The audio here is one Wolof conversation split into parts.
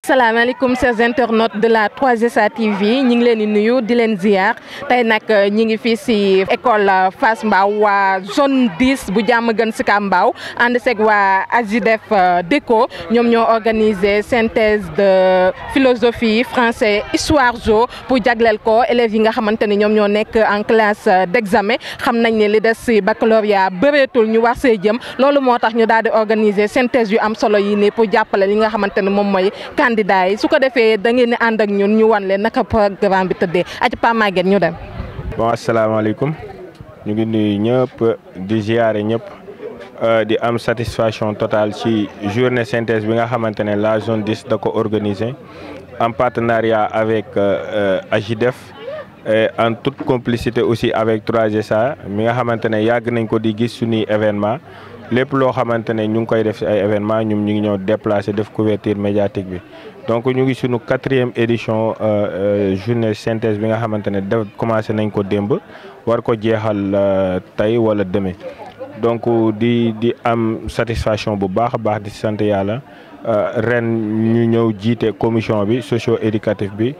asalaamaaleykum chers internautes de la 3SA TV ñi ngi leen di nuyu di leen ziar tey nag ñi ngi fii si école Fass Mbao waa zone 10 bu Diamaguène Sicap Mbao ànd seeg waa AJDEF DECO ñoom ñoo organisé synthèse de philosophie français histoire géo pour jagleel ko élèves yi nga xamante ni ñoom ñoo nekk en classe d'examen xam nañ ne li des si baccalauréat bëreetul ñu war see jëm loolu moo tax ñu daal di organiser synthèse yu am solo yi nii pour jàppale li nga xamante ne moom mooy candidat yi su ko defee da ngeen di ànd ak ñun ñu wan leen naka programme bi tëddee aci Pa Maguette ñu dem. Bon asalaamaaleykum ñu ngi nuyu ñëpp di ziare ñëpp di am satisfaction totale ci journée synthèse bi nga xamante ne la zone 10 da ko organisé en partenariat avec AJDEF et en toute complicité aussi avec 3SA mi nga xamante ne yàgg nañ ko di gis suñuy événement lépp loo xamante ne ñu ngi koy def ci ay événement ñun ñu ngi ñëw déplacé def couverture médiatique bi donc ñu ngi suñu 4e édition journée synthèse bi nga xamante ne def commencé nañ ko démb war ko jeexal tey wala demain donc di am satisfaction bu baax a baax di sant yàlla ren ñu ñëw jiite commission bi socio-éducatif bi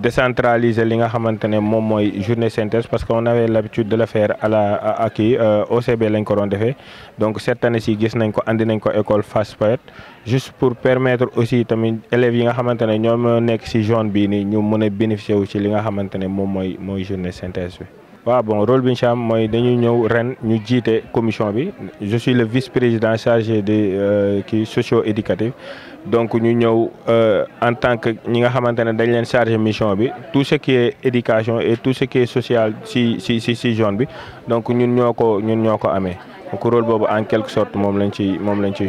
décentraliser li nga xamante ne moom mooy journée synthèse parce qu'on avait l'habitude de le faire à kii OCB lañ ko doon defee donc cette année ci gis nañ ko andi nañ ko école Fass Poète juste pour permettre aussi tamit élèves yi nga xamante ne ñoom nekk ci zone bii nii ñu mën a bénéficier wu ci li nga xamante ne moom mooy journée synthèse bi. waaw bon rôle bi ñu ci am mooy dañuy ñëw ren ñu jiite commission bi je suis le vice-président chargé de kii socio-éducatif donc ñu ñëw en tant que ñi nga xamante ne dañ leen chargé mission bi tout ce qui est éducation et tout ce qui est social ci zone bi donc ñun ñoo ko amee donc rôle boobu en quelque sorte moom lañ ci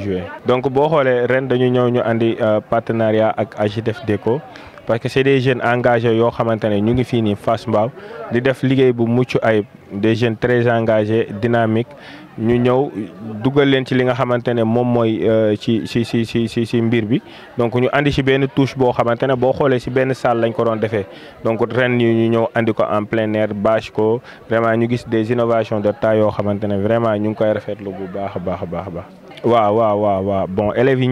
joué. donc boo xoolee ren dañu ñëw ñu andi partenariat ak AJDEF DECO. parce que c'est des jeunes engagés yoo xamante ne ñu ngi fii nii Fass Mbao di def liggéey bu mucc ayib des jeunes très engagés dynamiques ñu ñëw dugal leen ci li nga xamante ne moom mooy ci mbir bi donc ñu andi ci benn touche boo xamante ne boo xoolee ci benn salle lañ ko doon defee donc ren ñu ñëw andi ko en plein air bâche ko vraiment ñu gis des innovations de taille yoo xamante ne vraiment ñu ngi koy rafetlu bu baax a baax. waaw bon élèves yi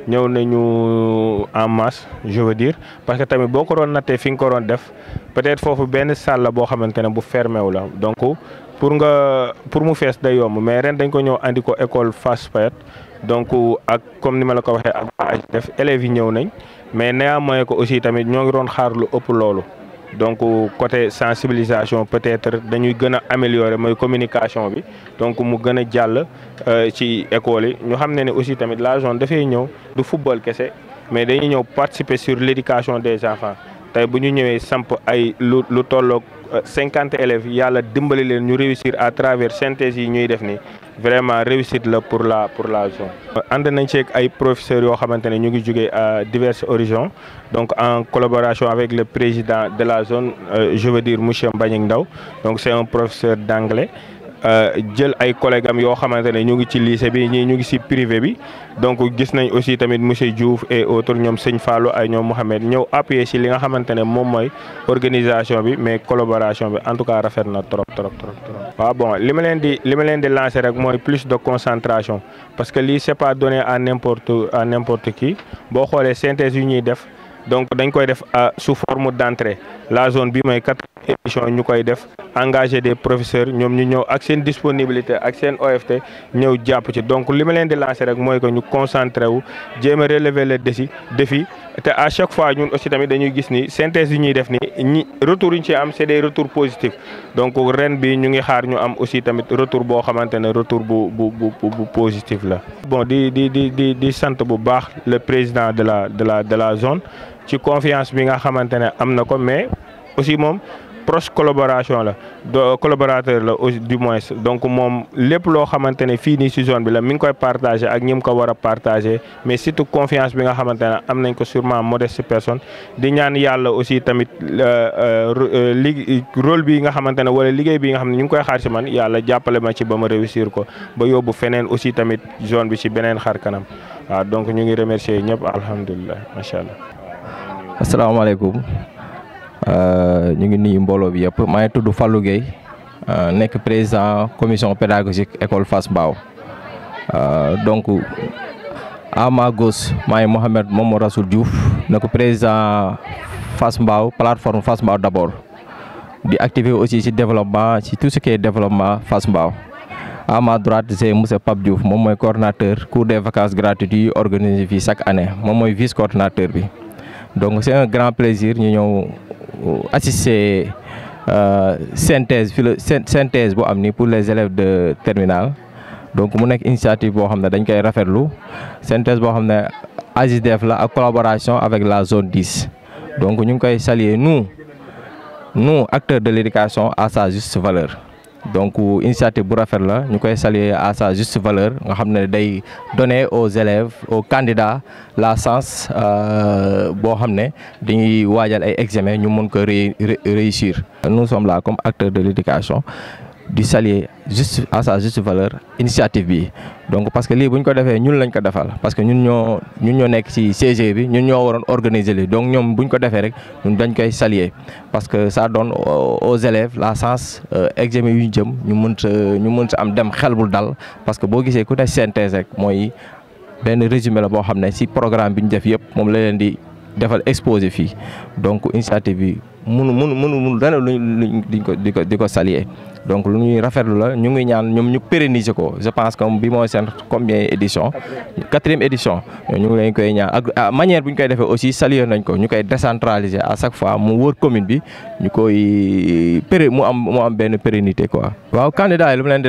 ñëw nañu en masse je veux dire parce que tamit boo ko doon nattee fi nga ko doon def peut-être foofu benn salle la boo xamante ne bu fermé wu la donc pour mu fees day yomb mais ren dañ ko ñëw andi ko école Fass Poète donc ak comme ni ma la ko waxee ak AJDEF élèves yi ñëw nañ mais néanmoins ko aussi tamit ñoo ngi doon xaar lu ëpp loolu. donc côté sensibilisation peut-être dañuy gën a améliorer mooy communication bi donc mu gën a jàll ci école yi ñu xam ne aussi tamit la zone dafay ñëw du football kese mais dañuy ñëw participer sur l'éducation des enfants tey bu ñu ñëwee samp ay lu tolloog 50 élèves yàlla dimbali leen ñu réussir à travers synthèse yi ñuy def ni vraiment réussite la pour la zone. ànd nañ ci ay professeurs yoo xamante ne ñu ngi jógee à divers horizons donc en collaboration avec le président de la zone je veux dire monsieur Mbagnick Ndaw donc c'est un professeur d'anglais jël ay collègues am yoo xamante ne ñu ngi ci lycée bi ñii ñu ngi ci privé bi donc gis nañ aussi tamit monsieur Diouf et autres ñoom Sëñ Fallou ay ñoom Mohamed ñëw appuyer ci li nga xamante ne moom mooy organisation bi mais collaboration bi en tout cas rafet na trop. waaw bon li ma leen di lancer rek mooy plus de concentration parce que lii c'est pas donné à n'importe qui boo xoolee synthèse yu ñuy def donc dañ koy def sous forme d'entrée la zone bi mooy 4e édition ñu koy def engager des professeurs ñoom ñu ñëw ak seen disponibilité ak seen OFT ñëw jàpp ci donc li ma leen di lancer rek mooy que ñu concentré wu jéem a relever le défi te à chaque fois ñun aussi tamit dañuy gis ni synthèse yi ñuy def ni retour yi ñu ci am c'est des retours positifs donc ren bi ñu ngi xaar ñu am aussi tamit retour boo xamante ne retour bu positif la. bon di sant bu baax le président de la zone ci confiance bi nga xamante ne am na ko mais aussi moom proche collaboration la collaborateur la aussi du moins donc moom lépp loo xamante ne fii nii ci zone bi la mi ngi koy partager ak ñi mu ko war a partager mais surtout confiance bi nga xamante ne am nañ ko sûrement modeste personne di ñaan yàlla aussi tamit rôle bi nga xamante ne wala liggéey bi nga xam ne ñu ngi koy xaar ci man yàlla jàppale ma ci ba ma réussir ko ba yóbbu feneen aussi tamit zone bi ci beneen xar kanam waaw donc ñu ngi remercier ñëpp alhamdulilah macha allah. asalaamaaleykum ñu ngi nuyu mbooloo bi yëpp maa ngi tudd Fallou Gueye nekk président commission pédagogique école Fass Mbao donc à ma gauche maa ngi Mohamed Momo Rassoul Diouf donc président Fass Mbao plateforme Fass Mbao d'abord di activer aussi ci développement ci tout ce qui est développement Fass Mbao. À ma droite c'est monsieur Pape Diouf moom mooy coordonnateur cours des vacances gratuites yi organisé fii chaque année moom mooy vice coordonnateur bi. Donc c'est un grand plaisir ñu ñëw assister synthèse bu am ni pour les élèves de terminale. Donc mu nekk initiative boo xam ne dañ koy rafetlu synthèse boo xam ne AJDF la ak collaboration avec la zone 10. Donc ñu ngi koy saluer nous acteurs de l'éducation à sa juste valeur. Donc initiative bu rafet la ñu koy saluer à sa juste valeur nga xam ne day donner aux élèves aux candidats la chance boo xam ne dañuy waajal ay examen ñu mën ko réussir. Nous sommes là comme acteurs de l'éducation di saluer juste à sa juste valeur initiative bi. Donc parce que lii bu ñu ko defee ñun lañ ko defal parce que ñun ñoo nekk ci CG bi ñun ñoo waroon organiser lii donc ñoom bu ñu ko defee rek ñun dañ koy saluer parce que ça donne aux élèves la chance examen yu ñu jëm ñu mën sa am dem xel bul dal parce que boo gisee ku ne synthèse rek mooy benn résumé la boo xam ne ci programme bi ñu def yëpp moom la leen di defal exposé fii donc initiative bi mënu dana luñ di ko saluer. Donc lu ñuy rafetlu la ñu ngi ñaan ñoom ñu pérenniser ko je pense que bi mooy seen combien édition 4e édition ñu ngi leen koy ñaan ak manière bu ñu koy defee aussi saluer nañ ko ñu koy décentraliser à chaque fois mu wër commune bi ñu koy mu am benn pérennité quoi. Waaw candidat yi lu mu leen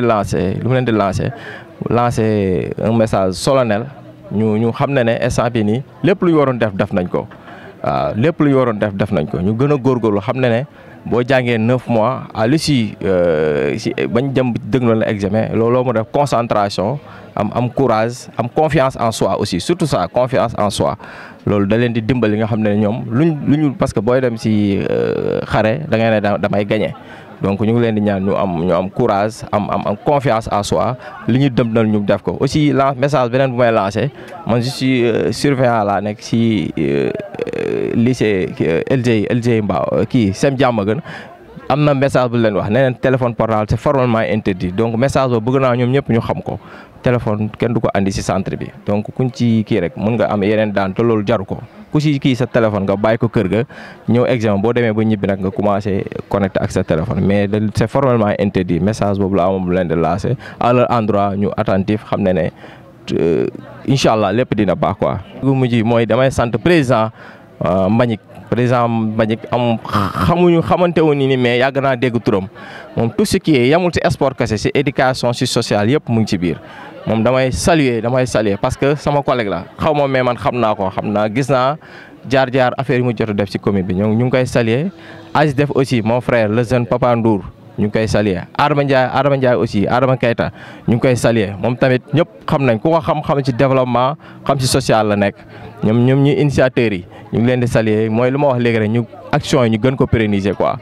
di lancer un message solennel ñu xam ne instant bi nii lépp lu ñu waroon def nañ ko waaw lépp lu ñu waroon def nañ ko ñu gën a góorgóorlu xam ne boo jàngee 9 mois à l'issue si bañ jëm dëgg la examen looloo mu def concentration am courage am confiance en soi aussi surtout ça confiance en soi loolu da leen di dimbali nga xam ne ñoom luñu parce que booy dem si xare da ngay ne damay gagner donc ñu ngi leen di ñaan ñu am courage am confiance en soi li ñu dem ñu def ko aussi message beneen bu may lancer man je suis surveillant laa nekk si lycée LG Mbao kii Sem Diamaguène am na message bu leen wax ne leen téléphone portable c'est formellement interdit donc message boobu bëgg naa ñoom ñëpp ñu xam ko téléphone kenn du ko andi ci centre bi donc kuñ ci kii rek mën nga am yeneen daan te loolu jaru ko ku ci kii sa téléphone nga bàyyi ko kër ga ñëw examen boo demee ba ñibbi nag nga commencé connecté ak sa téléphone mais c'est formellement interdit message boobu la amoon bu leen di lancer à leur endroit ñu attentif xam ne incha allah lépp dina baax quoi. bu mujj mooy damay sant président Mbagnick xamante woon ni mais yàgg naa dégg turam moom tout ce qui est yamul ci sport kese ci éducation ci social yëpp mu ngi ci biir moom damay saluer parce que sama collègue la xaw ma mais man xam naa gis naa jaar affaire yi mu jot a def ci commune bi ñu ngi koy saluer AJDF aussi mon frère le jeune Papa Ndour ñu ngi koy saluer Adama Ndiaye aussi Adama Keita ñu ngi koy saluer moom tamit ñëpp xam nañ ku ko xam ci développement xam ci social la nekk ñoom ñu initiateurs yi ñu ngi leen di saluer mooy lu ma wax léegi rek ñu action yi ñu gën ko pérenniser quoi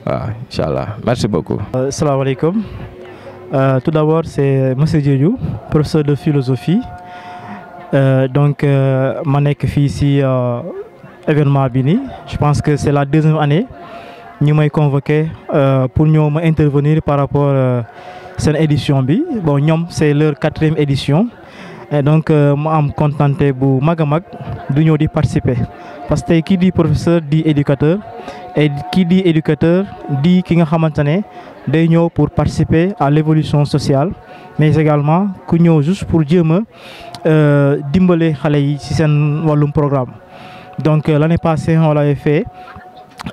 waaw incha allah merci beaucoup. Asalaamaaleykum tout d'abord c'est monsieur Diédhiou professeur de philosophie donc ma nekk fii ci événement bi nii je pense que c'est la 2e année. ñu may convoqué pour ñëw ma intervenir par rapport seen édition bi bon ñoom c'est leur 4e édition et donc mu am contenté bu mag a mag du ñëw di participer parce que tey kii di professeur di éducateur et kii di éducateur di ki nga xamante ne day ñëw pour participer à l'évolution sociale mais également ku ñëw juste pour jéem a dimbale xale yi ci seen wàllum programme donc l'année passée on l'avait fait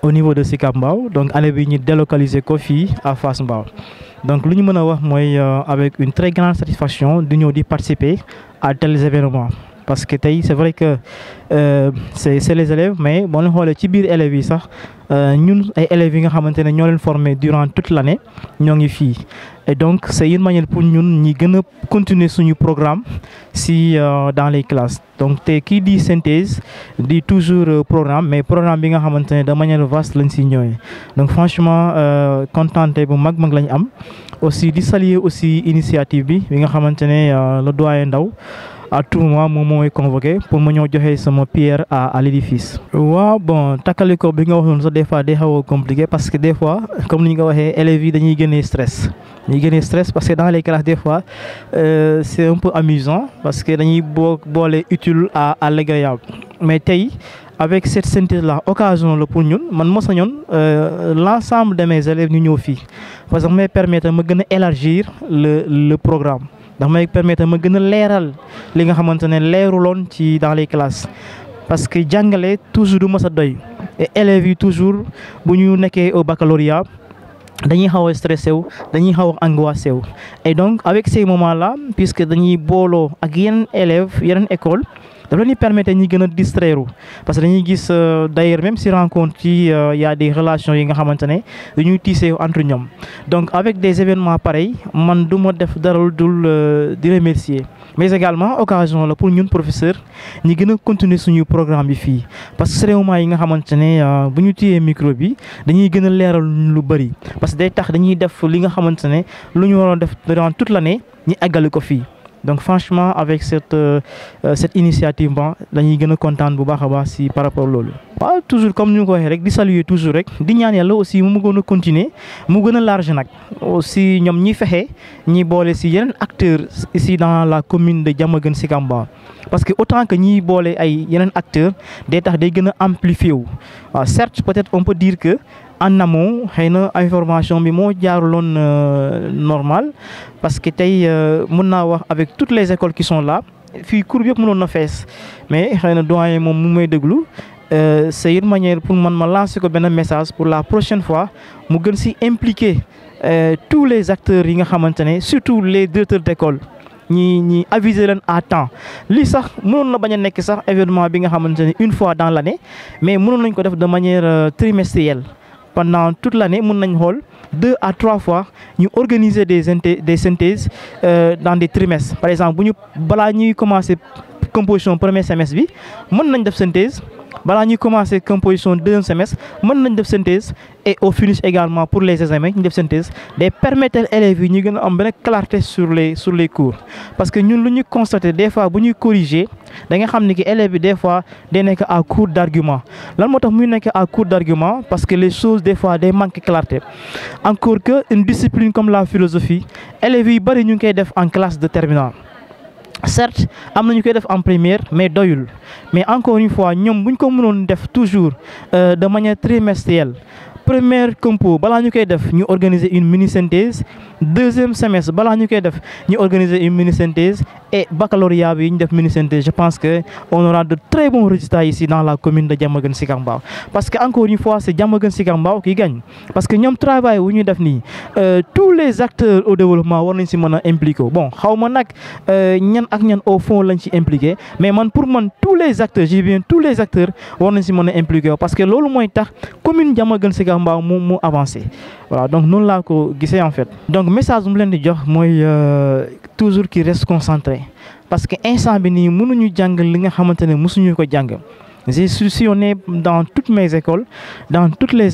au niveau de Sicap Mbao donc année bi ñu délocaliser ko fii à Fass Mbao donc lu ñu mën a wax mooy avec une très grande satisfaction di ñëw di participer à tels événements parce que tey c'est vrai que c'est les élèves mais boo leen xoolee ci biir élèves yi sax ñun ay élèves yi nga xamante ne ñoo leen formé durant toute l'année ñoo ngi fii et donc c'est une manière pour ñun ñi gën a continuer suñu programme si dans les classes donc te kii di synthèse di toujours programme mais programme bi nga xamante ne de manière vaste lañ si ñëwee donc franchement contenté bu mag lañ am aussi di saluer aussi initiative bi nga xamante ne le doyen Ndaw à tout moment moom mooy convoqué pour ma ñëw joxe sama pierre à l'édifice. waaw bon takkaliko bi nga wax noonu sax des fois day xaw a compliqué parce que des fois comme ni ñu ko waxee élèves yi dañuy génnee stress. parce que dans les classes des fois c'est un peu amusant parce que dañuy boole utile à l'agréable mais tey avec cette synthèse-là, occasion pour nous, l'ensemble de mes élèves nous fi parce que ça me permet de élargir le programme. Ça me permet de leeral li nga xamantene leeruloon ci dans les classes parce que jàngale toujours du mës a doy et élèves yi toujours bu ñu nekkee au baccalauréat dañuy xaw a stressé wu dañuy xaw a angoissé wu et donc avec ces moments-là puisque dañuy booloo ak yeneen élèves yeneen école dafa leen di permettre ñi gën a distraire parce que dañuy gis d'ailleurs même si rencontre yi y a des relations yi nga xamante ne dañuy tisser entre ñoom donc avec des événements pareils man du ma def dara dul di remercier mais également occasion la pour ñun professeurs ñi gën a continuer suñu programme bi fii parce que cérémonie yi nga xamante ne bu ñu téyee micro bi dañuy gën a leeral lu bëri parce que day tax dañuy def li nga xamante ne lu ñu waroon def durant toute l'année ñi àggali ko fii. Donc franchement avec cette initiative dañuy gën a kontaan bu baax a baax si par rapport loolu. waaw toujours comme ni ñu ko waxee rek di saluer toujours rek di ñaan yàlla aussi mu gën a continuer mu gën a large nag aussi ñoom ñi fexe ñi boole si yeneen acteurs ici dans la commune de Diamaguène Sicap Mbao parce que autant que ñiy boole ay yeneen acteurs day tax day gën a amplifier wu waaw certes peut-être on peut dire que. En amont xëy na information bi moo jaaruloon normal parce que tey mën naa wax avec toutes les écoles qui sont là fii cours bi yëpp mënoon na fees mais xëy na doyen moom mu may déglu c'est une manière pour man ma lancer ko benn message pour la prochaine fois mu gën si impliquer tous les acteurs yi nga xamante ne surtout les directeurs d'école ñi aviser leen à temps lii sax mënoon na bañ a nekk sax événement bi nga xamante ne une fois dans l'année mais mënoon nañ ko def de manière trimestrielle. Pendant toute l'année, nous avons 2 à 3 fois nous organiser des synthèses dans des trimestres. Par exemple, si nous commençons la composition premier semestre, nous avons une synthèse. Bala ñuy commencer composition deuxième semestre mën nañ def synthèse et au finish également pour les examens ñu def synthèse day permettre élèves yi ñu gën a am benn clarté sur les cours parce que ñun lu ñu constater des fois bu ñuy corriger da nga xam ne que élèves bi des fois day nekk à court d'argument lan moo tax muy nekk à court d'argument parce que les choses des fois day manque clarté encore que une discipline comme la philosophie élèves yi bari ñu ngi koy def en classe de terminale. Certes am nañu koy def en première mais doyul mais encore une fois ñoom bu ñu ko mënoon def toujours de manière trimestrielle première compo balaa ñu koy def ñu organiser une mini synthèse deuxième semestre balaa ñu koy def ñu organiser une mini synthèse et baccalauréat bi ñu def mini synthèse je pense que on aura de très bons résultats ici dans la commune de Diamaguène Sicap Mbao parce que encore une fois c'est Diamaguène Sicap Mbao qui gagne parce que ñoom travail wu ñu def nii tous les acteurs au développement war nañ si mën a impliqué bon xaw ma nag ñan ak ñan au fond lañ ci impliqué mais man pour man tous les acteurs j'ai bien tous les acteurs war nañ si mën a impliqué parce que loolu mooy tax commune Diamaguène Sicap Mbao mu avancé voilà donc noonu laa ko gisee en fait donc message bu mu leen di jox mooy toujours qui reste concentré parce que instant bi nii mënuñu jàng li nga xamante ne mësuñu ko jàng j'ai sillonné dans toutes mes écoles dans toutes les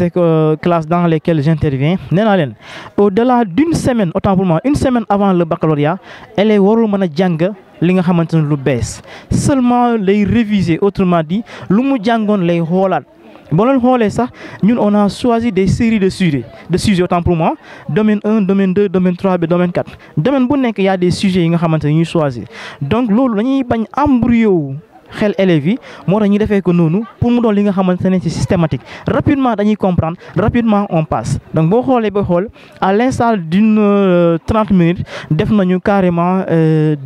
classes dans lesquelles j'interviens nee naa leen au-delà d'une semaine autant pour moi une semaine avant le baccalauréat elle est warul mën a jàng li nga xamante ne lu bees seulement lay réviser autrement dit lu mu jàngoon lay xoolaat boo leen xoolee sax ñun on a choisi des séries de sujets autant pour moi domaine 1 domaine 2 domaine 3 ba domaine 4 domaine bu nekk y a des sujets yi nga xamante ne ñuy choisir donc loolu dañuy bañ embrouillé xel élèves yi moo tax ñu defee ko noonu pour mu doon li nga xamante ne c'est systématique rapidement dañuy comprendre rapidement on passe donc boo xoolee ba xool à l'instant d'une 30 minutes def nañu carrément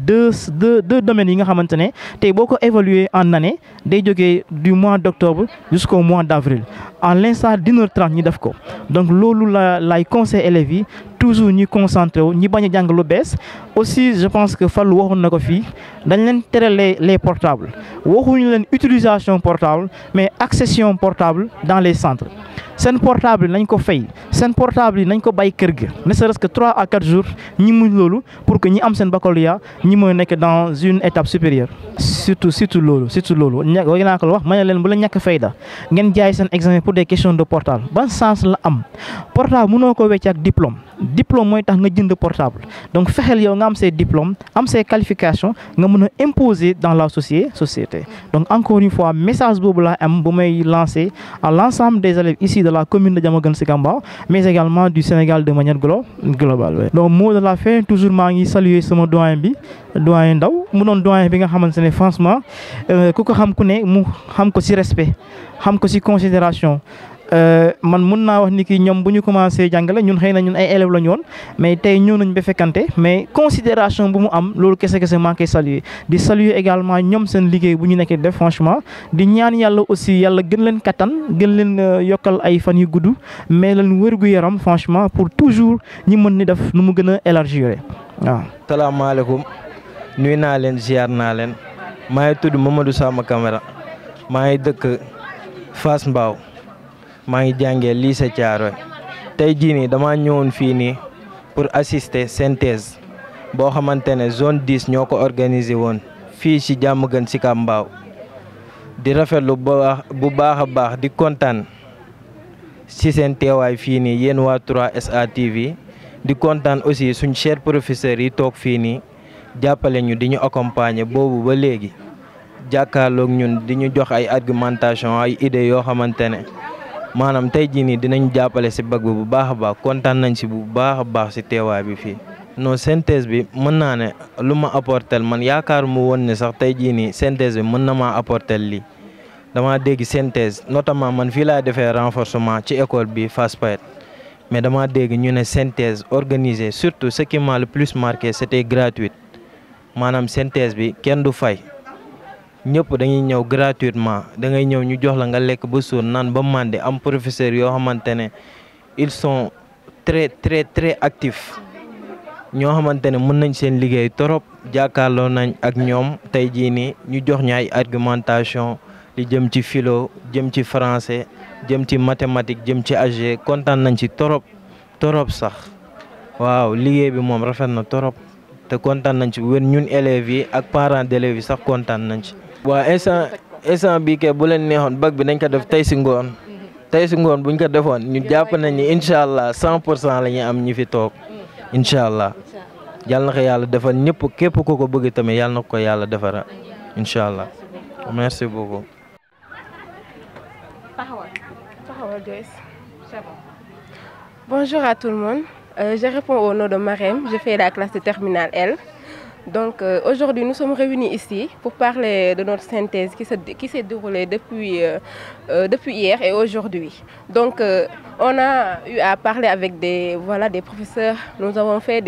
deux domaines yi nga xamante ne tey boo ko évaluer en année day jógee du mois d'octobre jusqu'au mois d'avril à l'instant d'1h30 ñu def ko donc loolu lay conseil élèves yi toujours ñi concentré wu ñi bañ a jàng lu bees aussi je pense que Fallou waxoon na ko fii dañ leen tere les portables waxuñu leen utilisation portable mais accession portable dans les centres seen portable yi nañ ko fay seen portable yi nañ ko bàyyi kër ga ne serait-ce que 3 à 4 jours ñi muñ loolu pour que ñi am seen baccalauréat ñi mooy nekk dans une étape supérieure surtout loolu wa naa ko wax ma ne leen bu la ñàkk fayda ngeen jaay seen examen pour des questions de portable ban sens la am portable mënoo ko wecc ak diplôme mooy tax nga jënd portable donc fexeel yow nga am ses diplômes am ses qualifications nga mën a imposer dans la société donc encore une fois message boobu laa am bu may lancer à l'ensemble des élèves ici de la commune de Diamaguène Sicap Mbao, mais également du Sénégal de manière globale. Ouais. Donc mot de la fin, toujours maa ngi saluer sama doyen bi doyen Ndaw mu doon doyen bi nga xamante ne franchement ku ko xam ku ne mu xam ko ci respect xam ko ci considération man mun naa wax ni ki ñoom bu ñu commencé jàngale ñun xëy na ñun ay élèves la ñu woon mais tey ñëw nañ ba fekkante mais considération bu mu am loolu kese maa koy saluer di saluer également ñoom seen liggéey bu ñu nekkee def franchement di ñaan yàlla aussi yàlla gën leen kattan gën leen yokkal ay fan yu gudd mais leen wërgu yaram franchement pour toujours ñi mën ni def nu mu gën a élargir waaw. salaamaaleykum nuyu naa leen ziar naa leen maa ngi tudd Mamadou Sama Camara maa ngi dëkk Fass Mbao maa ngi jàngee lycée Thiaroye tey jii nii damaa ñëwoon fii nii pour assister synthèse boo xamante ne zone 10 ñoo ko organisé woon fii ci Diamaguène Sicap Mbao di rafetlu bu baax a baax di kontaan ci seen teewaay fii nii yéen waa 3SA TV di kontaan aussi suñ chers professeurs yi toog fii nii jàppale ñu di ñu accompagner boobu ba léegi jàkkaarloog ñun di ñu jox ay argumentation ay idées yoo xamante ne maanaam tey jii nii dinañ jàppale ci bac bi bu baax a baax kontaan nañ ci bu baax a baax ci teewaay bi fii. non synthèse bi mën naa ne lu ma apporter man yaakaar mu woon ne sax tey jii nii synthèse bi mën na maa apporter lii dama dégg synthèse notamment man fii laa defee renforcement ci école bi Fass Payet mais dama dégg ñu ne synthèse organisée surtout ce qui m'a le plus marqué c'était gratuit maanaam synthèse bi kenn du fay. ñëpp dañuy ñëw gratuitement da ngay ñëw ñu jox la nga lekk ba suur naan ba màndi am professeurs yoo xamante ne ils sont très actifs ñoo xamante ne mën nañ seen liggéey torop jàkkaarloo nañ ak ñoom tey jii nii ñu jox ñu ay argumentation li jëm ci philo jëm ci français jëm ci mathématique jëm ci AG kontaan nañ ci torop sax waaw liggéey bi moom rafet na torop te kontaan nañ ci wér ñun élèves yi ak parents d'élèves yi sax kontaan nañ ci. waaw instant bii kay bu leen neexoon bac bi nañ ko def tey si ngoon buñ ko defoon ñu jàpp nañ ni incha allah 100% la ñuy am ñi fi toog incha allah yàlla na ko yàlla defal ñëpp képp ku ko bëgg tamit yàlla na ko yàlla defara incha allah merci beaucoup. Bonjour à tout le monde. Je réponds au nom de Marème. Je fais la classe de terminale L. Donc aujourd'hui, nous sommes réunis ici pour parler de notre synthèse qui s'est déroulée depuis hier et aujourd'hui. Donc on a eu à parler avec des professeurs. Nous avons fait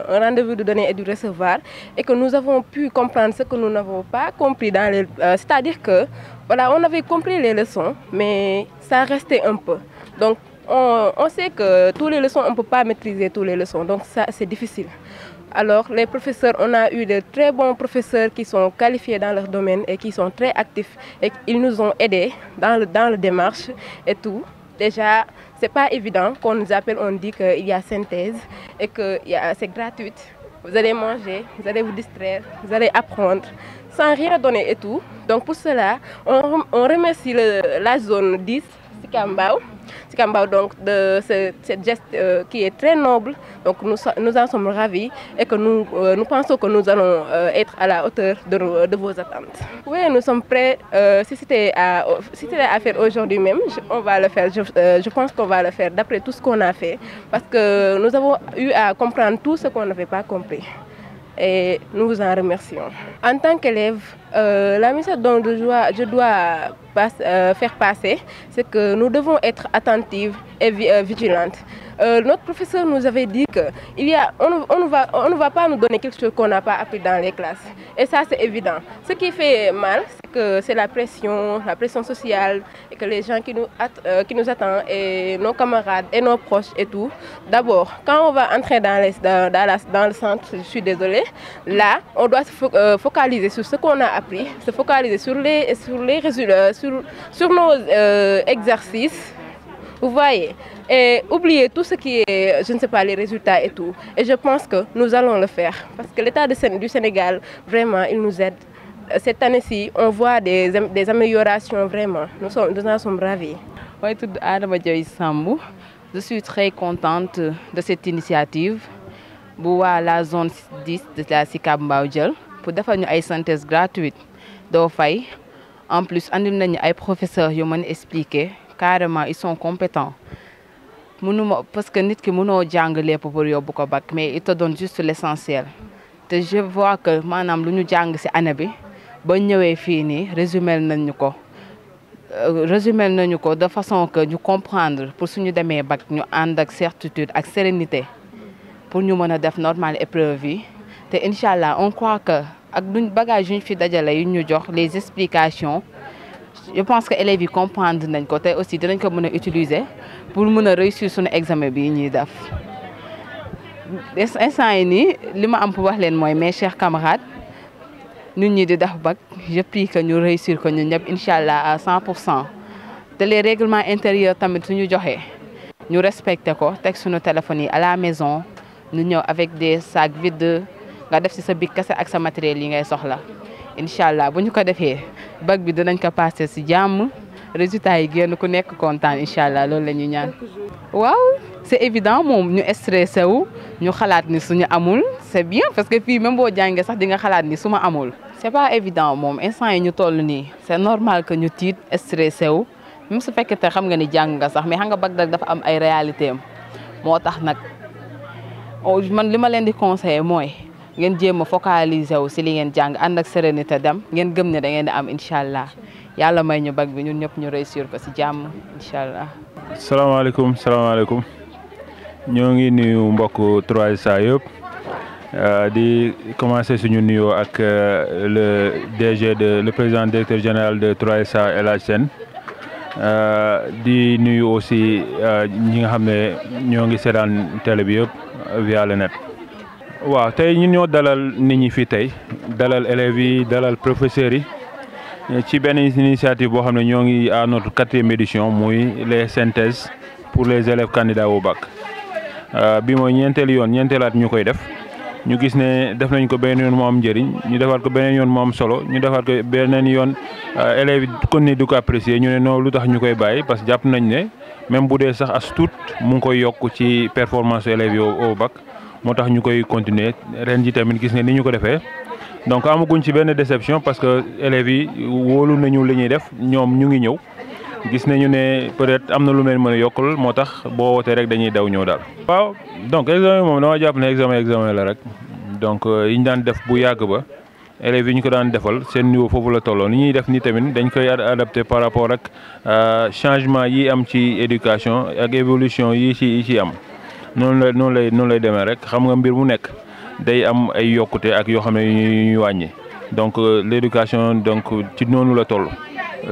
un rendez-vous de donner et du recevoir et que nous avons pu comprendre ce que nous n'avons pas compris c'est-à-dire que voilà, on avait compris les leçons, mais ça restait un peu. Donc on sait que toutes les leçons, on ne peut pas maîtriser toutes les leçons, donc ça c'est difficile. Alors les professeurs, on a eu de très bons professeurs qui sont qualifiés dans leur domaine et qui sont très actifs et ils nous ont aidés dans le démarche et tout. Déjà, c'est pas évident qu'on nous appelle, on dit qu'il y a synthèse et que c'est gratuit. Vous allez manger, vous allez vous distraire, vous allez apprendre sans rien donner et tout. Donc pour cela, on remercie la zone 10 Sicap Mbao donc de cette geste qui est très noble. Donc nous en sommes ravis et que nous pensons que nous allons être à la hauteur de vos attentes. Oui, nous sommes prêts. Si c'était à faire aujourd'hui même, on va le faire. Je pense qu'on va le faire d'après tout ce qu'on a fait parce que nous avons eu à comprendre tout ce qu'on n'avait pas compris. Et nous vous en remercions. En tant qu'élève, la message dont je dois faire passer, c'est que nous devons être attentives et vigilantes. Notre professeur nous avait dit qu'on ne va pas nous donner quelque chose qu'on n'a pas appris dans les classes. Et ça, c'est évident. Ce qui fait mal, c'est que c'est la pression sociale, et que les gens qui nous attendent, et nos camarades, et nos proches et tout. D'abord, quand on va entrer dans le centre, je suis désolée, là, on doit se focaliser sur ce qu'on a appris, se focaliser sur les résultats, sur nos exercices. Vous voyez, et oublier tout ce qui est, je ne sais pas, les résultats et tout. Et je pense que nous allons le faire. Parce que l'État du Sénégal, vraiment, il nous aide. Cette année-ci, on voit des améliorations, vraiment. Nous en sommes ravis. Oui, tout Adama Dioy Sambou. Je suis très contente de cette initiative. Pour la zone 10 de la Sicap Mbao pour faire une synthèse gratuite. En plus, nous avons des professeurs qui m'ont expliqué carrément ils sont compétents parce que nit ki mënoo jàng lépp pour yóbbu ko bac mais ils te donnent juste l'essentiel te je vois que maanaam lu ñu jàng ci année bi ba ñëwee fii nii résumé nañu ko de façon que ñu comprendre pour suñu demee bac ñu ànd ak certitude ak sérénité pour ñu mën a def normal épreuve yi te incha allah on croit que ak duñ bagage yu ñu fi dajale yu ñu jox les explications je pense que élèves yi comprendre nañ ko te aussi dinañ ko mën a utiliser pour mën a réussir suñu examen bi ñuy def instant yi nii li ma am pour wax leen mooy mes chers camarades ñun ñi di def bac je prie que ñu réussir ko ñun ñëpp incha allah à 100% te les règlements intérieurs tamit suñu joxee ñu respecté ko teg suñu téléphone yi à la maison ñu ñëw avec des sacs vides nga def ci sa bic kese ak sa matériel yi ngay soxla incha allah bu ñu ko defee bac bi dinañ ko passé ci jàmm résultat yi génn ku nekk kontaan incha allah loolu la ñuy ñaan. waaw c'est évident moom ñu stressé wu ñu xalaat ni suñu amul c'est bien parce que fii même boo jàngee sax di nga xalaat ni su ma amul. c'est pas évident moom instant yi ñu toll nii c'est normal que ñu tiit stressé wu même su fekkee te xam nga ni jàng nga sax mais xam nga bac dafa am ay réalité am moo tax nag man li ma leen di conseiller mooy. ngeen jéem a focaliser wu ci li ngeen jàng ànd ak sérénité dem ngeen gëm ne da ngeen di am incha allah yàlla may ñu bac bi ñun ñëpp ñu réussir ko ci jàmm incha allah. salaamaaleykum ñoo ngi nuyu mbokk 3SA yëpp di commencer suñu nuyoo ak le DG le président directeur général de 3SA El Hadj Sène di nuyu aussi ñi nga xam ne ñoo ngi seetaan télé bi yëpp via le net. waaw tey ñun ñoo dalal nit ñi fii tey dalal élèves yi dalal professeurs yi ci benn initiative boo xam ne ñoo ngi à notre 4e édition muy les synthèses pour les élèves candidats au bac bi mooy ñeenteelaat ñu koy def ñu gis ne def nañ ko beneen yoon mu am njëriñ ñu defaat ko beneen yoon mu am solo ñu defaat ko beneen yoon élèves yi kon ni du ko apprécier ñu ne noonu lu tax ñu koy bàyyi parce que jàpp nañ ne même bu dee sax as tuut mu ngi koy yokk ci performance élèves yi au bac. moo tax ñu koy continuer ren ji tamit gis nga ni ñu ko defee donc amaguñ ci benn déception parce que élèves yi wóolu nañu li ñuy def ñoom ñu ngi ñëw gis nañu ne peut-être am na lu leen mën a yokkal moo tax boo wootee rek dañuy daw ñëw daal. waaw donc examen moom dama jàpp ne examen la rek donc yi ñu daan def bu yàgg ba élèves yi ñu ko daan defal seen niveau foofu la tolloo ni ñuy def ni tamit dañ koy adapté par rapport ak changement yi am ci éducation ak évolution yi ci am. noonu lay demee rek xam nga mbir mu nekk day am ay yokkute ak yoo xam ne ñuy wàññi donc l'éducation donc ci noonu la toll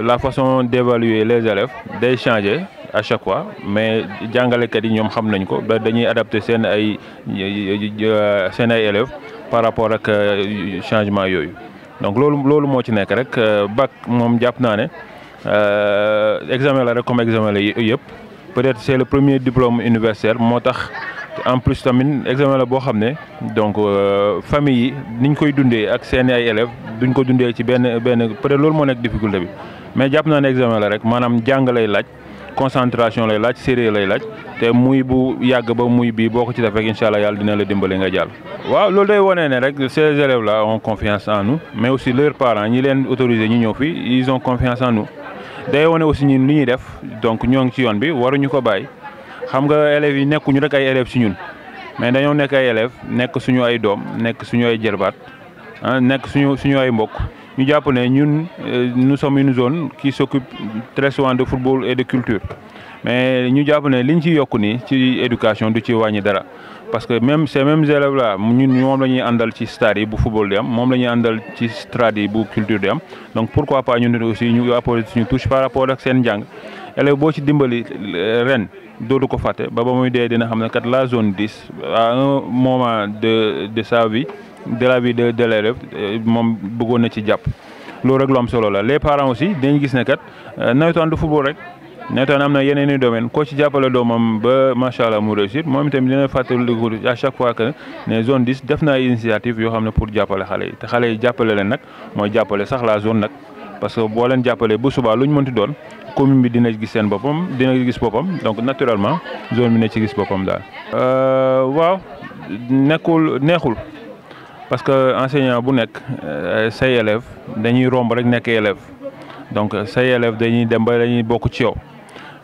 la façon d'évaluer les élèves day changer à chaque fois mais jàngalekat yi ñoom xam nañ ko ba dañuy adapter seen ay élèves par rapport ak changement yooyu donc loolu moo ci nekk rek bac moom jàpp naa ne examen la rek comme examen la yëpp. peut-être c'est le premier diplôme universitaire moo tax en plus tamit examen la boo xam ne donc famille yi niñ koy dundee ak seeni ay élèves duñ ko dundee ci benn peut-être loolu moo nekk difficulté bi mais jàpp naa ne examen la rek maanaam jàng lay laaj concentration lay laaj sérieux lay laaj te muy bu yàgg ba muy bii boo ko ci def rek incha allah yàlla dina la dimbale nga jàll. waaw loolu day wane ne rek ces élèves là ont confiance en nous mais aussi leurs parents ñi leen autorisé ñu ñëw fii ils ont confiance en nous. day wane aussi ñun li ñuy def donc ñoo ngi ci yoon bi waruñu ko bàyyi xam nga élèves yi nekkuñu rek ay élèves ci ñun mais dañoo nekk ay élèves nekk suñu ay doom nekk suñu ay jërbaat nekk suñu ay mbokk ñu jàpp ne ñun nous sommes une zone qui s'occupe très souvent de football et de culture mais ñu jàpp ne liñ ci yokk nii ci éducation du ci wàññi dara parce que même ces mêmes élèves là ñun moom la ñuy àndal ci stade yi bu football di am moom la ñuy àndal ci stade yi bu culture di am donc pourquoi pas ñun aussi ñu apporter suñu touche par rapport ak seen njàng élève boo ci dimbali ren dootu ko fàtte ba muy dee dina xam ne kat la zone 10 à un moment de sa vie de la vie de l'élève moom bëggoon na ci jàpp loolu rek lu am solo la les parents aussi dañu gis ne kat nawetaan du football rek nawetaan am na yeneen i domaine koo ci jàppale doomam ba macha allah mu réussir moom itam dina fàttaliku à chaque fois que ne zone 10 def na ay initiative yoo xam ne pour jàppale xale yi te xale yi jàppale leen nag mooy jàppale sax la zone nag parce que boo leen jàppalee bu subaa lu ñu mënti doon commune bi dina gis seen boppam dina gis boppam donc naturellement zone bi na ci gis boppam daal. waaw neexul parce que enseignant bu nekk say élèves dañuy romb rek nekk élève donc say élèves dañuy dem ba dañuy bokk ci yow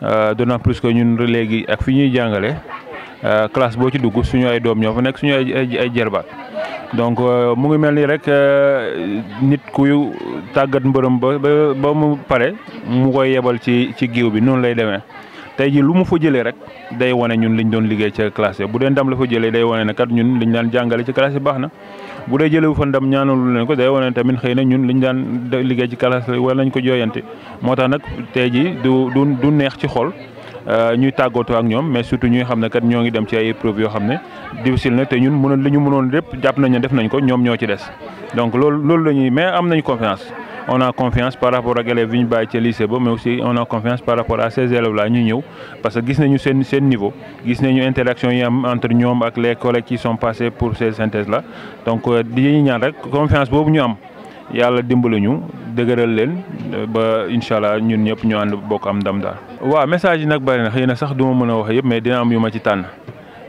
d'autant plus que ñun léegi ak fi ñuy jàngale classe boo ci dugg suñu ay doom ñoo fa nekk suñu ay jerbaat donc mu ngi mel ni rek nit kuy tàggat mbërëm ba mu pare mu koy yebal ci géew bi noonu lay demee tey ji lu mu fa jëlee rek day wane ñun liñ doon liggéey ca classe bu dee ndam la fa jëlee day wane ne kat ñun liñ daan jàngale ci classe yi baax na bu dee jëlee bu fa ndam ñaanalu leen ko day wane tamit xëy na ñun liñ daan liggéey ci classe war nañ ko jooyante moo tax nag tey ji du neex ci xol ñuy tàggatoo ak ñoom mais surtout ñuy xam ne kat ñoo ngi dem ci ay épreuves yoo xam ne difficile na te ñun li ñu mënoon lépp jàpp nañ ne def nañ ko ñoom ñoo ci des donc loolu la ñuy mais am nañ confiance on a confiance par rapport ak élèves yi ñu bàyyi ca lycée ba mais aussi on a confiance par rapport à ces élèves là ñu ñëw parce que gis nañu seen niveau gis nañu interaction yi am entre ñoom ak les collègues qui sont passés pour ces synthèses là donc di ñaan rek confiance boobu ñu am yàlla dimbali ñu dëgëral leen ba incha allah ñun ñëpp ñu ànd bokk am ndam daal. waaw message yi nag bari na xëy na sax du ma mën a wax yëpp mais dina am yu ma ci tànn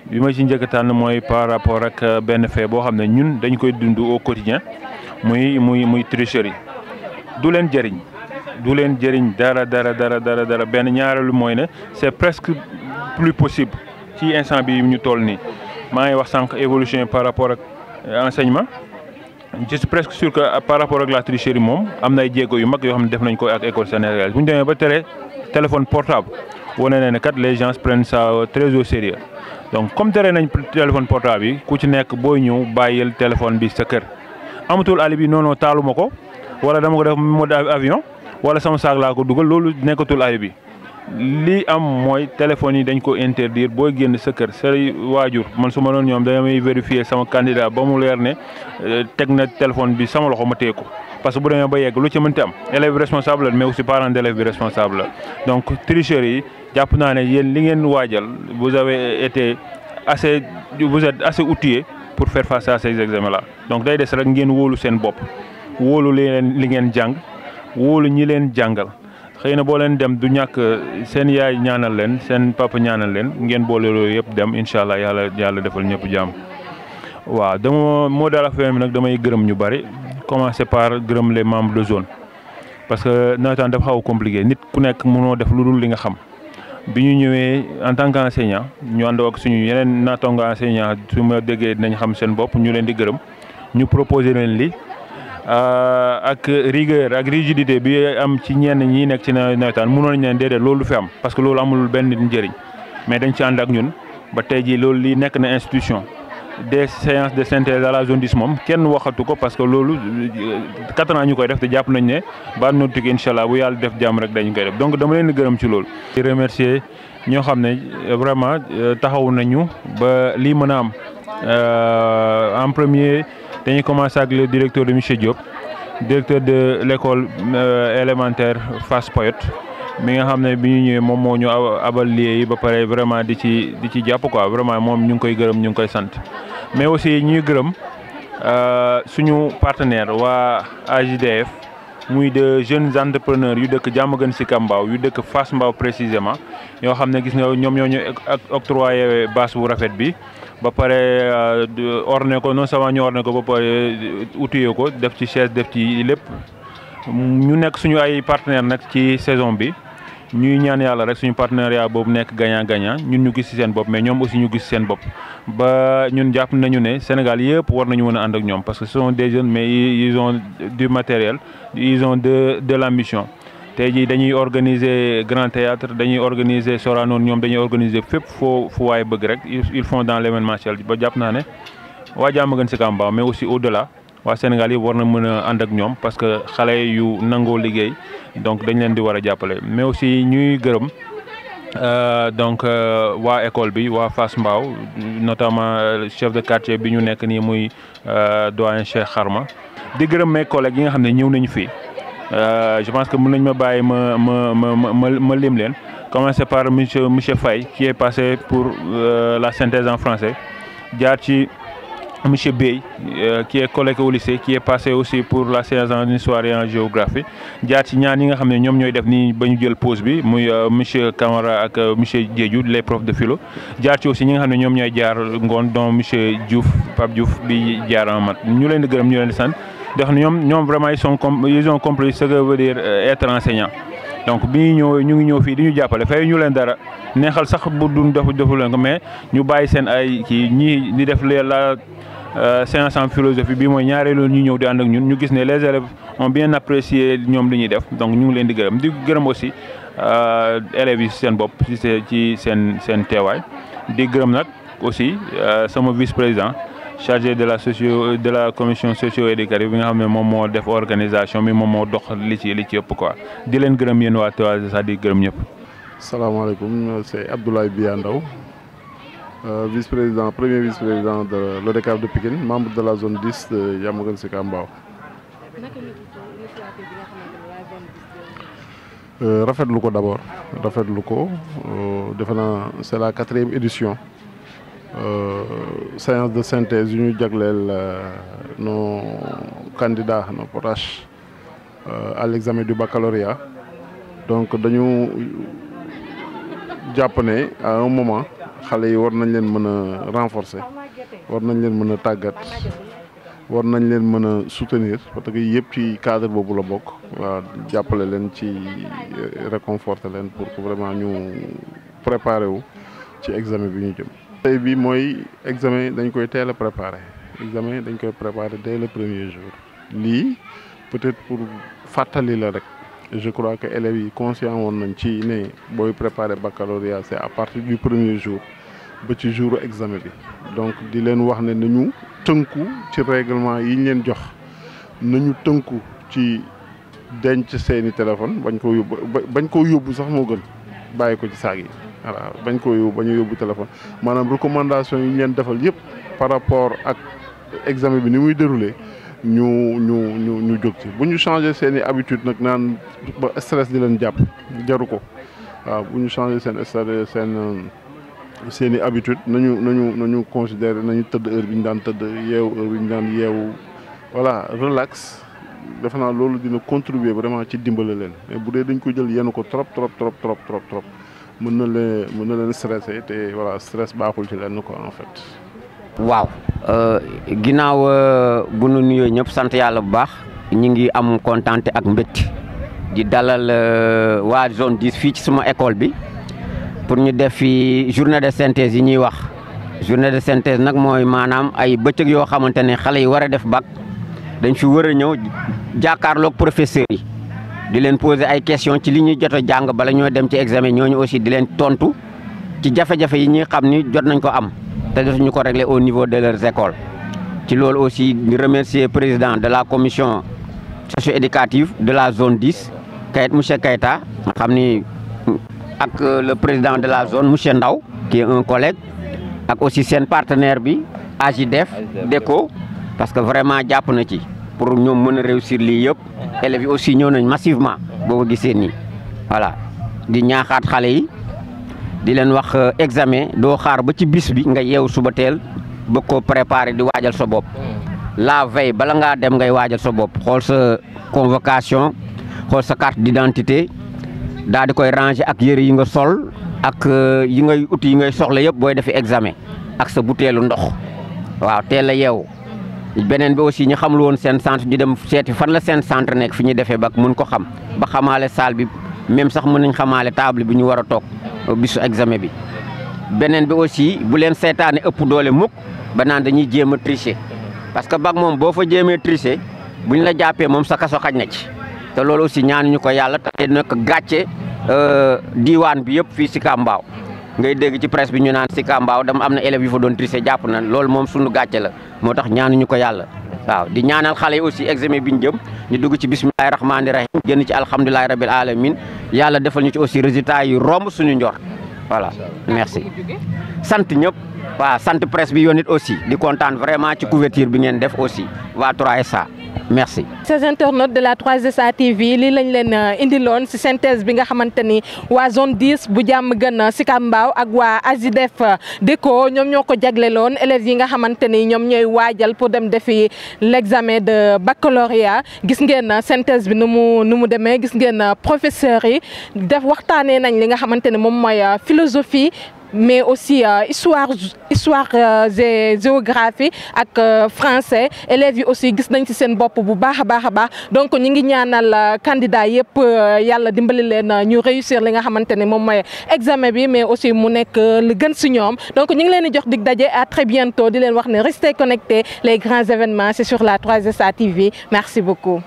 bi ma ci njëkk a tànn mooy par rapport ak benn fait boo xam ne ñun dañ koy dund au quotidien muy tricherie du leen jëriñ dara benn ñaareelu mooy ne c'est presque plus possible ci instant bi ñu toll nii maa ngi wax sànq évolution par rapport ak enseignement. je suis presque sûr que par rapport ak la tricherie moom am na ay jéego yu mag yoo xam ne def nañ ko ak école sénégalaise bu ñu demee ba téléphone portable wane na ne kat les gens prennent ça très au sérieux donc comme tere nañ téléphone portable yi ku ci nekk booy ñëw bàyyil téléphone bi sa kër amatul alibi non taaluma ko wala dama ko def mode avion wala sama saag laa ko dugal loolu nekkatul alibi li am mooy téléphone yi dañ ko interdire booy génn sa kër say waajur man su ma doon ñoom damay vérifier sama candidat ba mu leer ne teg na téléphone bi sama loxo ma téye ko parce que bu demee ba yegg lu ci mënti am élève bi responsable la mais aussi parent d'élève bi responsable la donc tricherie yi jàpp naa ne yéen li ngeen waajal vous êtes assez outillé pour faire face à ces examens là donc day des rek ngeen wóolu seen bopp wóolu li ngeen jàng wóolu ñi leen jàngal xëy na boo leen dem du ñàkk seen yaay ñaanal leen seen papa ñaanal leen ngeen boole loolu yëpp dem incha allah yàlla defal ñëpp jàmm. waaw dama mot de la fin bi nag damay gërëm ñu bari commencer par gërëm les membres de zone parce que nawetaan dafa xaw a compliqué nit ku nekk mënoo def lu dul li nga xam bi ñu ñëwee en tant qu'enseignant ñu àndoo ak suñu yeneen naataango enseignant su ma déggee dinañ xam seen bopp ñu leen di gërëm ñu proposer leen li ak rigueur ak rigidité bi am ci ñenn ñi nekk ci nawetaan mënoon nañ leen déedéet loolu du fi am parce que loolu amul benn njëriñ mais dañ ci ànd ak ñun ba tey jii loolu lii nekk na institution des séances de synthèse à la zone 10 moom kenn waxatu ko parce que loolu 4 ans ñu koy def te jàpp nañ ne ba notik incha allah bu yàlla def jàmm rek dañu koy def donc dama leen di gërëm ci loolu. di remercier ñoo xam ne vraiment taxawu nañu ba lii mën a am en premier. dañuy commencer ak le directeur de monsieur Diop directeur de l'école élémentaire Fass Poyotte mi nga xam ne bi ñu ñëwee moom moo ñu abal liggéey yi ba pare vraiment di ci jàpp quoi vraiment moom ñu ngi koy gërëm ñu ngi koy sant mais aussi ñuy gërëm suñu partenaire waa AJDF muy de jeunes entrepreneurs yu dëkk Diamaguène Sicap Mbao yu dëkk Fass Mbao précisément yoo xam ne gis nga ñoom ñoo ñu octroyé bâche bu rafet bi ba pare orné ko non seulement ñu orné ko ba pare outillé ko def ci chaise def ci lépp ñu nekk suñu ay partenaire nag ci saison bi ñuy ñaan yàlla rek suñu partenariat boobu nekk gagnant-gagnant ñun ñu gis ci seen bopp mais ñoom aussi ñu gis ci seen bopp ba ñun jàpp nañu ne Sénégal yëpp war nañu mën a ànd ak ñoom parce que ce sont des jeunes mais ils ont du matériel ils ont de l'ambition tey jii dañuy organiser grand théâtre dañuy organiser Sorano ñoom dañuy organiser fépp fu waay bëgg rek ils font dans l'événementiel ba jàpp naa ne waa Diamaguène Sicap Mbao mais aussi au-delà waa Sénégal yi war na mën a ànd ak ñoom parce que xale yu nangoo liggéey donc dañ leen di war a jàppale mais aussi ñuy gërëm donc waa école bi waa Fass Mbao notamment chef de quartier bi ñu nekk nii muy doyen Cheikh Kharma di gërëm mes collègues yi nga xam ne ñëw nañu fii je pense que mën nañ ma bàyyi ma lim leen commencer par monsieur Faye qui est passé pour la synthèse en français jaar ci monsieur Bey qui est collègue au lycée qui est passé aussi pour la séance en histoire et en géographie jaar ci ñaar ñi nga xam ne ñoom ñooy def nii ba ñu jël pause bi muy monsieur Camara ak monsieur Diédiou les profs de philo jaar ci aussi ñi nga xam ne ñoom ñooy jaar ngoon donc monsieur Diouf Pape Diouf bi jaar en maths ñu leen di gërëm ñu leen di sant ndax ñoom vraiment ils ont compris ce que veut dire être enseignant donc bi ñu ngi ñëw fii di ñu jàppale fay ñu leen dara neexal sax bu duñ defu leen ko mais ñu bàyyi seen ay kii ñii di def la séance en philosophie bi mooy ñaareelu ñu ñëw di ànd ak ñun ñu gis ne les élèves ont bien apprécié ñoom li ñuy def donc ñu ngi leen di gërëm aussi élèves yi seen bopp ci seen teewaay di gërëm nag aussi sama vice-président chargé de la commission socio-éducative bi nga xam ne moom moo def organisation bi moom moo dox li ci ëpp quoi di leen gërëm yéen waa Toise sax di gërëm ñëpp. salaamaaleykum, c'est Abdoulaye Biya Ndaw, premier vice-président de l'ODCAV de Pikine, membre de la zone 10 de Diamaguène Sicap Mbao. Rafetlu ko d'abord, rafetlu ko defe naa c'est la 4e édition séance de synthèse yu ñu jagleel nos candidats, nos potaches à l'examen du baccalauréat. Donc dañu jàpp ne à un moment xale yi war nañ leen mën a renforcer, war nañ leen mën a tàggat, war nañ leen mën a soutenir parce que yëpp ci cadre boobu la bokk. waaw jàppale leen ci réconforter leen pour que vraiment ñu préparer wu ci examen bi ñu jëm. tey bi mooy examen dañ koy teel a préparer, examen dañ koy préparer dès le premier jour. lii peut-être pour fàttali la rek. Je crois que élèves yi conscient woon nañ ci ne booy préparer baccalauréat c'est à partir du premier jour ba ci jour examen bi. donc di leen wax ne nañu tënku ci règlement yi ñu leen jox, nañu tënku ci denc seeni téléphone bañ koo yóbbu sax moo gën bàyyi ko ci saag yi. voilà bañ a yóbbu téléphone maanaam recommandation yi ñu leen defal yëpp par rapport ak examen bi ni muy déroulé. ñu jóg ci bu ñu changé seen i habitude nag naan ba stress di leen jàpp jaru ko. waaw bu ñu changé seen i habitude nañu considérer nañu tëdd heure bi ñu daan tëdd yeewu heure bi ñu daan yeewu voilà relax. defe naa loolu dina contribuer vraiment ci dimbale leen mais bu dee dañ ko jël yenn ko trop mën na leen stressé te voilà stress baaxul ci leen quoi en fait. waaw ginnaaw bu nu nuyoo ñëpp sant yàlla bu baax ñu ngi am kontante ak mbégte di dalal waa zone 10 fii ci suma école bi pour ñu def fi journée de synthèse yi ñuy wax. journée de synthèse nag mooy maanaam ay bëccëg yoo xamante ne xale yi war a def bac dañ fi war a ñëw jàkkaarloog professeurs yi di leen poser ay questions ci li ñuy jot a jàng bala ñoo dem ci examen ñooñu aussi di leen tontu ci jafe-jafe yi ñuy xam ni jot nañ ko am. te jotuñu ko régler au niveau de leurs écoles ci loolu aussi ñu remercier président de la commission socio-éducative de la zone 10 monsieur Keita nga xam ni ak le président de la zone monsieur Ndaw qui est un collègue ak aussi seen partenaire bi AJDF DECO parce que vraiment jàpp na ci pour ñoom mën a réussir lii yëpp élèves yi aussi ñëw nañ massivement boo ko gisee nii voilà di ñaaxaat xale yi. di leen wax examen doo xaar ba ci bis bi nga yeewu suba teel ba ko préparer di waajal sa bopp la veille bala ngaa dem ngay waajal sa bopp xool sa convocation xool sa carte d'identité daal di koy ranger ak yëre yi nga sol ak yi ngay uti yi ngay soxla yëpp booy defi examen ak sa butéelu ndox waaw teel a yeewu. beneen bi aussi ñu xamul woon seen centre ñu dem seeti fan la seen centre nekk fi ñuy defee ba mun ko xam ba xamaale salle bi même sax mën nañ xamaale table bi ñu war a toog. bisu examen bi beneen bi aussi bu leen seetaane ëpp doole mukk ba naan dañuy jéem a tricher parce que bac moom boo fa jéemee tricher buñ la jàppee moom sa kaso xaj na ci te loolu aussi ñaanuñu ko yàlla te nekk gàcce diiwaan bi yëpp fii Sicap Mbao ngay dégg ci presse bi ñu naan Sicap Mbao dama am na élèves yu fa doon tricher jàpp na loolu moom suñu gàcce la moo tax ñaanuñu ko yàlla waaw di ñaanal xale yi aussi examen bi ñu jëm ñu dugg ci bismillahi rahmaani rahim génn ci alhamdulilahi rabil alamin yàlla defal ñu ci aussi résultat yu romb suñu njort voilà merci sant ñëpp waaw sant presse bi yoon it aussi di kontaan vraiment ci couverture bi ngeen def aussi waa 3SA merci. ces internautes de la 3SA TV lii lañ leen indiloon si synthèse bi nga xamante ni waa zone 10 bu Diamaguène Sicap Mbao ak waa AJDF DECO ñoom ñoo ko jagleloon élèves yi nga xamante ni ñoom ñooy waajal pour dem defi l'examen de baccalauréat gis ngeen synthèse bi nu mu demee gis ngeen professeurs yi def waxtaanee nañ li nga xamante ni moom mooy philosophie mais aussi histoire et géographie ak français élèves yi aussi gis nañ ci seen bopp bu baax a baax donc ñi ngi ñaanal candidat yëpp yàlla dimbali leen ñu réussir li nga xamante ne moom mooy examen bi mais aussi mu nekk lu gën ci ñoom donc ñu ngi leen di jox dig daje à très bientôt di leen wax ne restez connectés les grands événements c'est sur la 3SA TV merci beaucoup.